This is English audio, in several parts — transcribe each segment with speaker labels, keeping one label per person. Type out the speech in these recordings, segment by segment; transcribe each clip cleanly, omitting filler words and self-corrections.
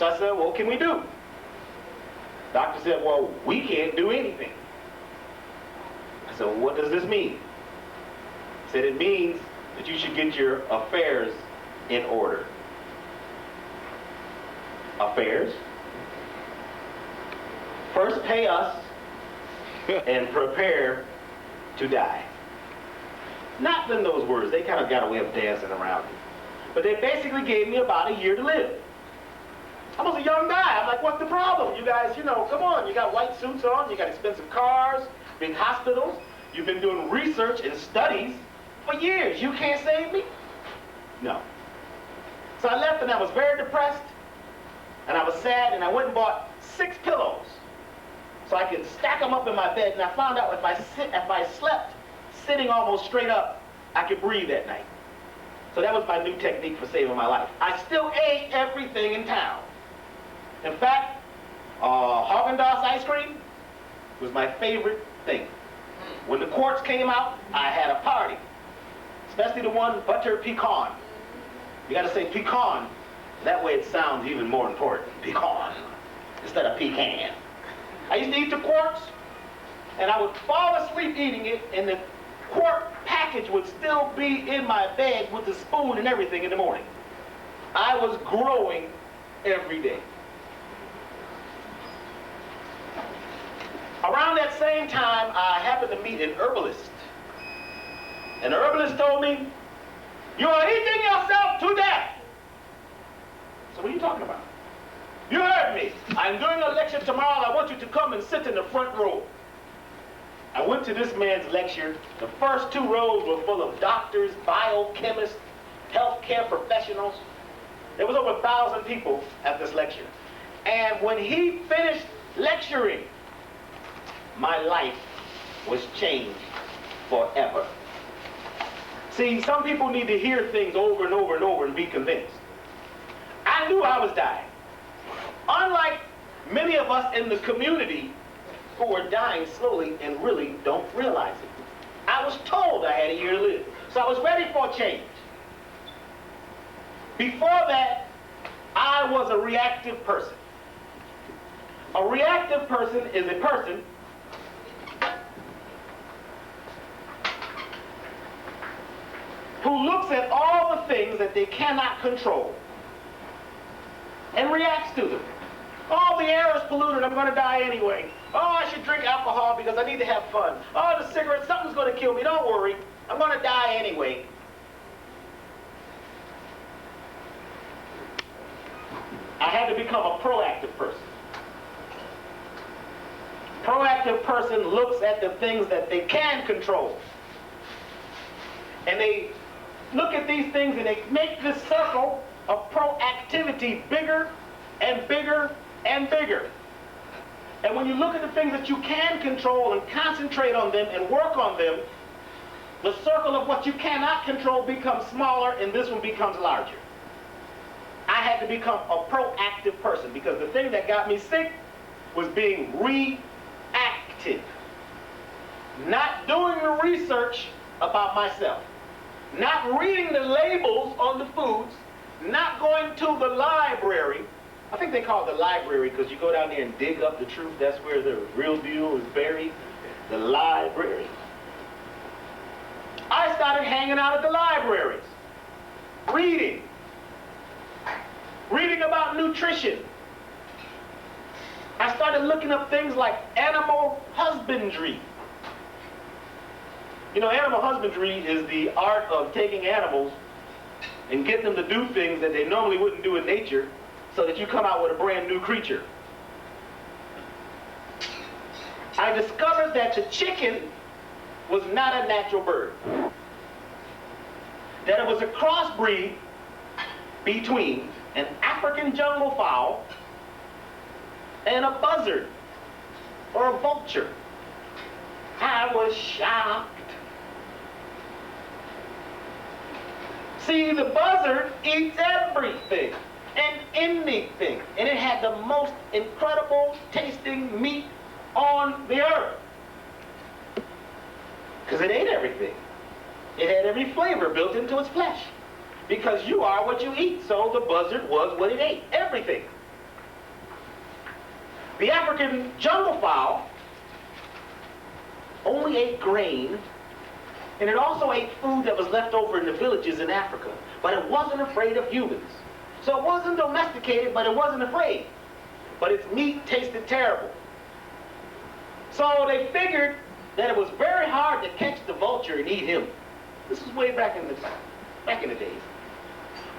Speaker 1: So I said, what can we do? Doctor said, well, we can't do anything. I said, well, what does this mean? He said, it means that you should get your affairs in order. Affairs? First pay us and prepare to die. Not in those words. They kind of got a way of dancing around it. But they basically gave me about a year to live. I was a young guy. I'm like, what's the problem? You guys, you know, come on. You got white suits on. You got expensive cars, big hospitals. You've been doing research and studies for years. You can't save me? No. So I left and I was very depressed. And I was sad, and I went and bought 6 pillows so I could stack them up in my bed. And I found out if I slept sitting almost straight up, I could breathe at night. So that was my new technique for saving my life. I still ate everything in town. In fact, Haagen-Dazs ice cream was my favorite thing. When the quarts came out, I had a party, especially the one butter pecan. You got to say pecan. That way it sounds even more important. Pecan instead of pecan. I used to eat the quarts, and I would fall asleep eating it, and the quart package would still be in my bed with the spoon and everything in the morning. I was growing every day. Around that same time, I happened to meet an herbalist. And the herbalist told me, "You are eating yourself to death." So what are you talking about? You heard me. I'm doing a lecture tomorrow. I want you to come and sit in the front row. I went to this man's lecture. The first 2 rows were full of doctors, biochemists, healthcare professionals. There was over 1,000 people at this lecture. And when he finished lecturing, my life was changed forever. See, some people need to hear things over and over and over and be convinced. I knew I was dying. Unlike many of us in the community who are dying slowly and really don't realize it. I was told I had a year to live, so I was ready for a change. Before that, I was a reactive person. A reactive person is a person who looks at all the things that they cannot control and reacts to them. Oh, the air is polluted, I'm going to die anyway. Oh, I should drink alcohol because I need to have fun. Oh, the cigarette, something's going to kill me, don't worry. I'm going to die anyway. I had to become a proactive person. Proactive person looks at the things that they can control. And they look at these things and they make this circle of proactivity bigger and bigger and bigger. And when you look at the things that you can control and concentrate on them and work on them, the circle of what you cannot control becomes smaller and this one becomes larger. I had to become a proactive person because the thing that got me sick was being reactive. Not doing the research about myself. Not reading the labels on the foods. Not going to the library. I think they call it the library because you go down there and dig up the truth. That's where the real deal is buried. The library. I started hanging out at the libraries. Reading. Reading about nutrition. I started looking up things like animal husbandry. You know, animal husbandry is the art of taking animals and getting them to do things that they normally wouldn't do in nature so that you come out with a brand new creature. I discovered that the chicken was not a natural bird. That it was a crossbreed between an African jungle fowl and a buzzard or a vulture. I was shocked. See, the buzzard eats everything and anything, and it had the most incredible tasting meat on the earth because it ate everything. It had every flavor built into its flesh because you are what you eat, so the buzzard was what it ate, everything. The African jungle fowl only ate grain, and it also ate food that was left over in the villages in Africa, but it wasn't afraid of humans. So it wasn't domesticated, but it wasn't afraid. But its meat tasted terrible. So they figured that it was very hard to catch the vulture and eat him. This was way back in the days.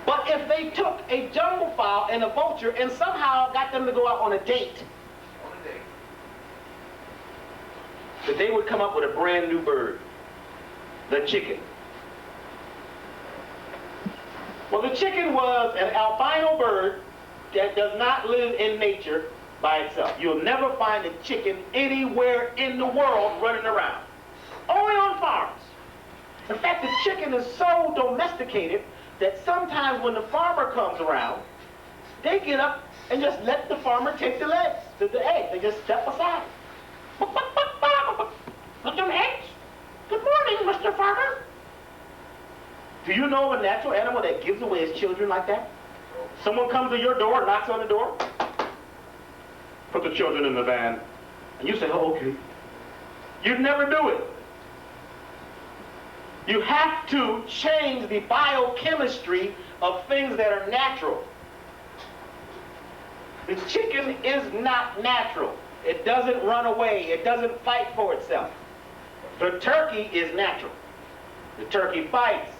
Speaker 1: But if they took a jungle fowl and a vulture and somehow got them to go out on a date, that they would come up with a brand new bird, the chicken. Well, the chicken was an albino bird that does not live in nature by itself. You'll never find a chicken anywhere in the world running around. Only on farms. In fact, the chicken is so domesticated that sometimes when the farmer comes around, they get up and just let the farmer take the legs, the eggs. They just step aside. Put them eggs. Good morning, Mr. Farmer. Do you know a natural animal that gives away his children like that? Someone comes to your door, knocks on the door, put the children in the van, and you say, oh, okay. You'd never do it. You have to change the biochemistry of things that are natural. The chicken is not natural. It doesn't run away. It doesn't fight for itself. The turkey is natural. The turkey fights.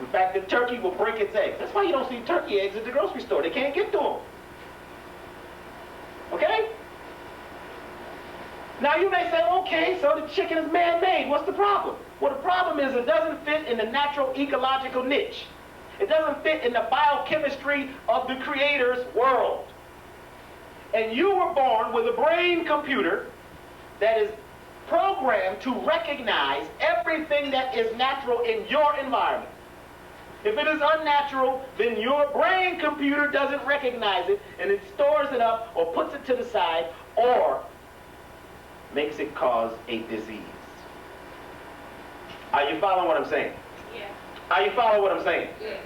Speaker 1: In fact, the turkey will break its eggs. That's why you don't see turkey eggs at the grocery store. They can't get to them. Okay? Now you may say, okay, so the chicken is man-made. What's the problem? Well, the problem is it doesn't fit in the natural ecological niche. It doesn't fit in the biochemistry of the Creator's world. And you were born with a brain computer that is programmed to recognize everything that is natural in your environment. If it is unnatural, then your brain computer doesn't recognize it, and it stores it up or puts it to the side or makes it cause a disease. Are you following what I'm saying?
Speaker 2: Yeah.
Speaker 1: Are you following what I'm saying?
Speaker 2: Yeah.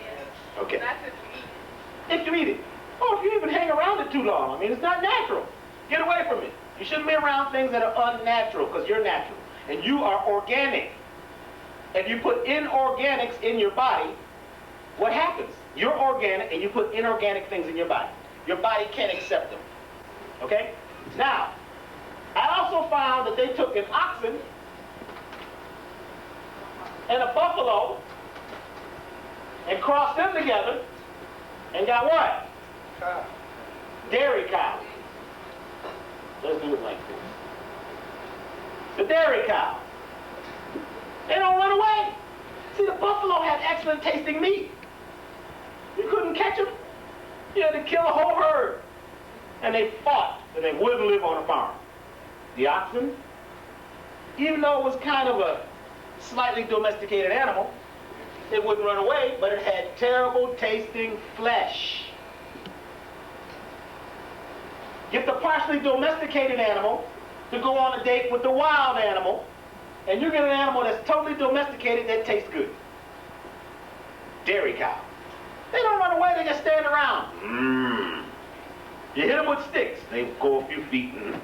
Speaker 1: Okay.
Speaker 2: That's if you eat it.
Speaker 1: If you eat it. Oh, if you even hang around it too long. I mean, it's not natural. Get away from it. You shouldn't be around things that are unnatural, because you're natural. And you are organic. If you put inorganics in your body, what happens? You're organic and you put inorganic things in your body. Your body can't accept them. Okay? Now, I also found that they took an oxen and a buffalo and crossed them together and got what?
Speaker 3: Cow.
Speaker 1: Dairy cow. Let's do it like this. The dairy cow. They don't run away. See, the buffalo had excellent tasting meat. You couldn't catch them. You had to kill a whole herd. And they fought, and they wouldn't live on a farm. The oxen, even though it was kind of a slightly domesticated animal, it wouldn't run away, but it had terrible tasting flesh. Get the partially domesticated animal to go on a date with the wild animal, and you get an animal that's totally domesticated that tastes good. Dairy cow. They don't run away, they just stand around. You hit them with sticks, they go a few feet and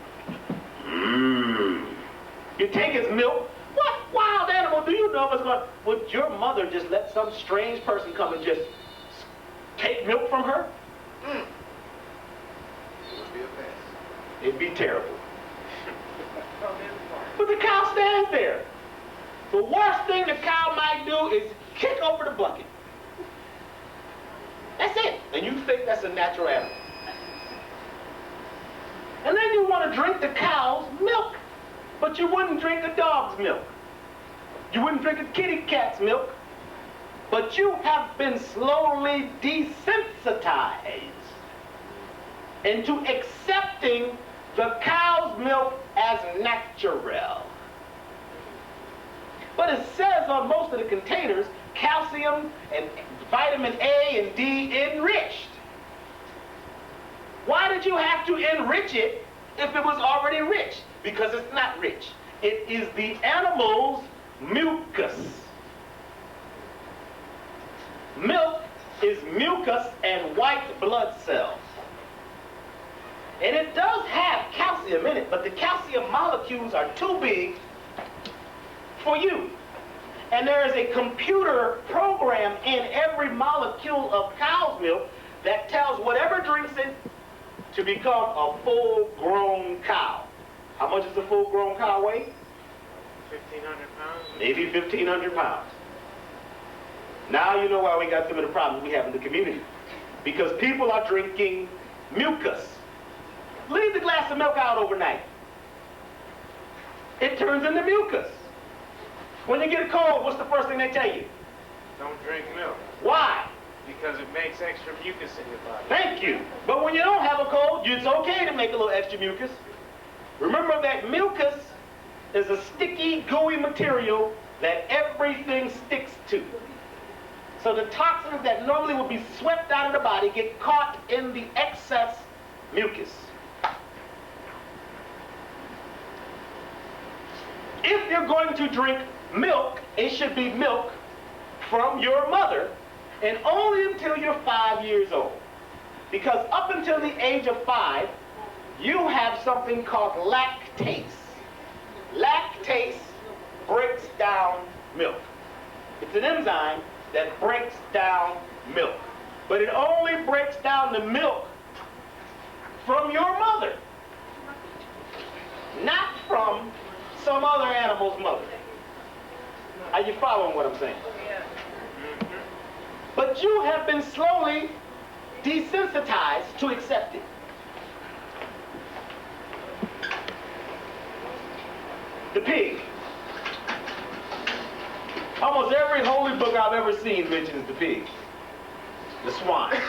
Speaker 1: You take its milk. What wild animal do you know is going to... Would your mother just let some strange person come and just take milk from her?
Speaker 3: It would be a mess.
Speaker 1: It'd be terrible. But the cow stands there. The worst thing the cow might do is kick over the bucket. That's it. And you think that's a natural animal. And then you want to drink the cow's milk. But you wouldn't drink a dog's milk. You wouldn't drink a kitty cat's milk. But you have been slowly desensitized into accepting the cow's milk as natural. But it says on most of the containers, calcium and vitamin A and D enriched. Why did you have to enrich it if it was already rich? Because it's not rich. It is the animal's mucus. Milk is mucus and white blood cells. And it does have calcium. but the calcium molecules are too big for you. And there is a computer program in every molecule of cow's milk that tells whatever drinks it to become a full-grown cow. How much does a full-grown cow weigh?
Speaker 2: 1,500 pounds?
Speaker 1: Maybe 1,500 pounds. Now you know why we got some of the problems we have in the community. Because people are drinking mucus. Leave the glass of milk out overnight. It turns into mucus. When you get a cold, what's the first thing they tell you?
Speaker 2: Don't drink milk.
Speaker 1: Why?
Speaker 2: Because it makes extra mucus in your body.
Speaker 1: Thank you. But when you don't have a cold, it's okay to make a little extra mucus. Remember that mucus is a sticky, gooey material that everything sticks to. So the toxins that normally would be swept out of the body get caught in the excess mucus. If you're going to drink milk, it should be milk from your mother, and only until you're 5 years old. Because up until the age of 5, you have something called lactase. Lactase breaks down milk. It's an enzyme that breaks down milk. But it only breaks down the milk from your mother, not from some other animal's mother. Are you following what I'm saying? But you have been slowly desensitized to accept it. The pig. Almost every holy book I've ever seen mentions the pig. The swine.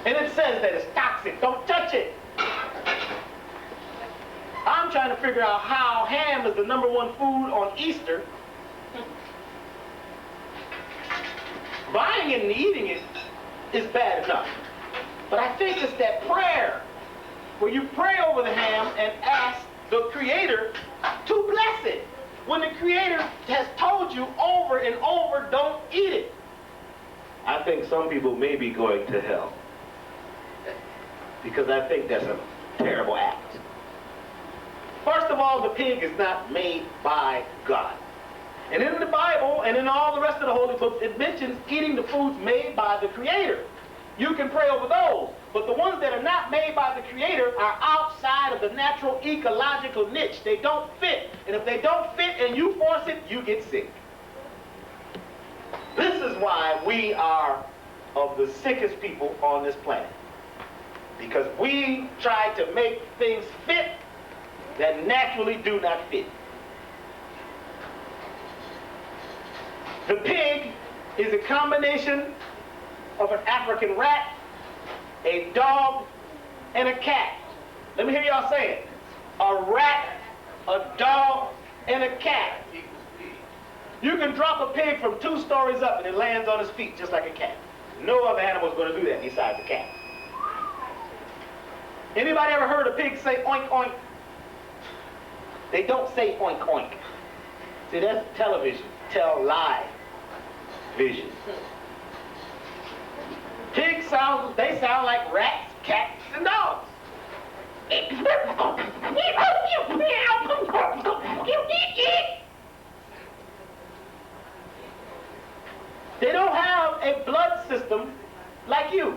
Speaker 1: And it says that it's toxic. Don't touch it. I'm trying to figure out how ham is the #1 food on Easter. Buying it and eating it is bad enough. But I think it's that prayer where you pray over the ham and ask the Creator to bless it. When the Creator has told you over and over, don't eat it. I think some people may be going to hell. Because I think that's a terrible act. First of all, the pig is not made by God. And in the Bible and in all the rest of the holy books, it mentions eating the foods made by the Creator. You can pray over those, but the ones that are not made by the Creator are outside of the natural ecological niche. They don't fit. And if they don't fit and you force it, you get sick. This is why we are of the sickest people on this planet. Because we try to make things fit that naturally do not fit. The pig is a combination of an African rat, a dog, and a cat. Let me hear y'all say it. A rat, a dog, and a cat. You can drop a pig from 2 stories up and it lands on his feet just like a cat. No other animal is going to do that besides the cat. Anybody ever heard a pig say oink oink? They don't say oink oink. See, that's television. Tell lie vision. Pigs sound like rats, cats, and dogs. They don't have a blood system like you.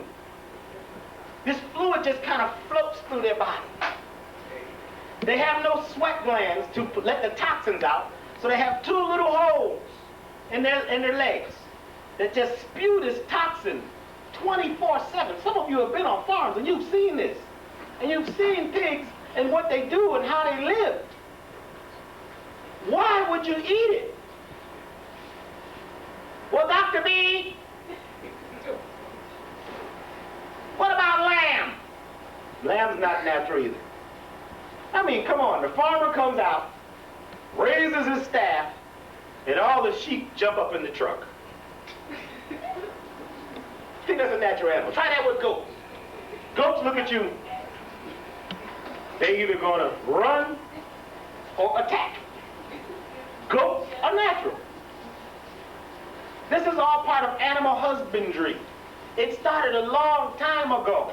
Speaker 1: This fluid just kind of floats through their body. They have no sweat glands to let the toxins out, so they have 2 little holes in their legs that just spew this toxin 24/7. Some of you have been on farms and you've seen this. And you've seen pigs and what they do and how they live. Why would you eat it? Well, Doctor B, what about lamb? Lamb's not natural either. I mean, come on, the farmer comes out, raises his staff, and all the sheep jump up in the truck. I think that's a natural animal. Try that with goats. Goats look at you. They're either going to run or attack. Goats are natural. This is all part of animal husbandry. It started a long time ago.